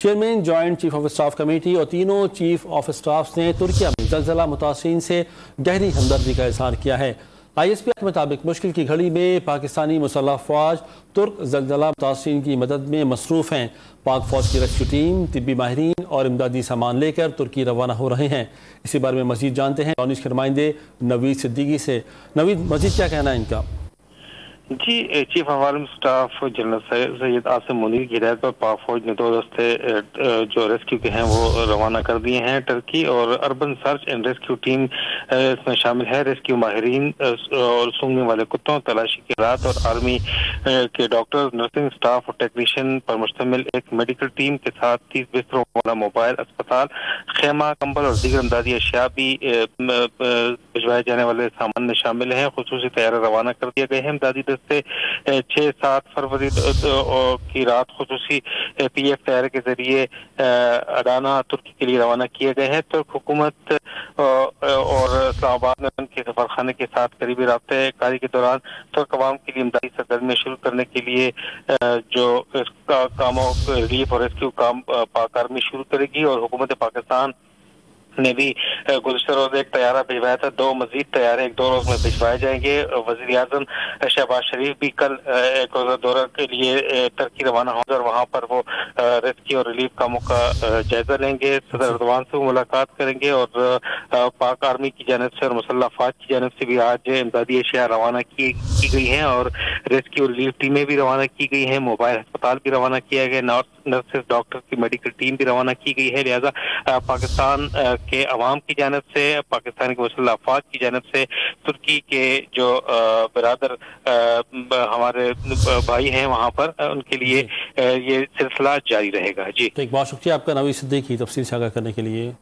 Chairman joint chief of staff committee और तीनों chief of staff ने तुर्किया में ज़लज़ला मुतासिरीन से गहरी हमदर्दी का इजहार किया है। ISP के मुताबिक मुश्किल की घड़ी में पाकिस्तानी मुसल्लह अफवाज तुर्क ज़लज़ला मुतासिरीन की मदद में मसरूफ़ हैं। पाक फौज की रेस्क्यू टीम, तिब्बी माहिरीन और इमदादी सामान लेकर तुर्की रवाना हो रहे हैं। इसी बारे में मज़ीद जानते हैं डॉनिश के नुमाइंदे नवीद सिद्दीकी से। नवीद, मज़ीद क्या कहना है इनका? जी, chief of army staff general Syed Asim Munir की हिदायत पर पाक फौज ने 2 दस्ते जो रेस्क्यू के हैं वो रवाना कर दिए हैं टर्की, और urban search and rescue team इसमें शामिल है। रेस्क्यू माहिरीन और सूंघने वाले कुत्तों, तलाशी की रात और आर्मी के डॉक्टर, नर्सिंग स्टाफ और टेक्नीशियन पर मुश्तमिल एक मेडिकल टीम के साथ 30 बिस्तरों वाला मोबाइल अस्पताल, खेमा, कंबल और दीगर इमदादी अशिया भी भिजवाए जाने वाले सामान में शामिल है। खुसूसी तैयारे रवाना कर दिए गए हैं। इमदादी से 6-7 फरवरी की रात खुसूसी PF तैयारे के जरिए अडाना तुर्की के लिए रवाना किए गए हैं। तुर्क हुकूमत और इस्लामाबाद में उनके सफारखाने के साथ करीबी राब्ते कारी के दौरान तुर्क अवाम के लिए इमदादी सरगर्मियां शुरू करने के लिए जो कामों रिलीफ और रेस्क्यू काम पाक आर्मी शुरू करेगी। और हुकूमत पाकिस्तान ने भी गुज़श्ता रोज एक तैयारा भिजवाया था। 2 मजीद तैयारे 1-2 रोज में भिजवाए जाएंगे। वज़ीर आज़म शहबाज शरीफ भी कल एक रोज़ा दौरा के लिए तुर्की रवाना होंगे और वहाँ पर वो रेस्क्यू और रिलीफ कामों का जायजा लेंगे। सदर अर्दवान से मुलाकात करेंगे और पाक आर्मी की जानिब से और मुसल्लह अफवाज की जानिब से भी आज इमदादी अशिया रवाना की गई हैं और रेस्क्यू और रिलीफ टीमें भी रवाना की गई हैं। मोबाइल अस्पताल भी रवाना किया गया, नर्सेज, डॉक्टर की मेडिकल टीम भी रवाना की गई है। लिहाजा पाकिस्तान के अवाम की जानब से, पाकिस्तान के मुसल्लह अफवाज की जानब से तुर्की के जो बरादर हमारे भाई हैं वहाँ पर, उनके लिए ये सिलसिला जारी रहेगा। जी, तो एक बहुत शुक्रिया आपका नवीद सिद्दीकी तफसील साझा करने के लिए।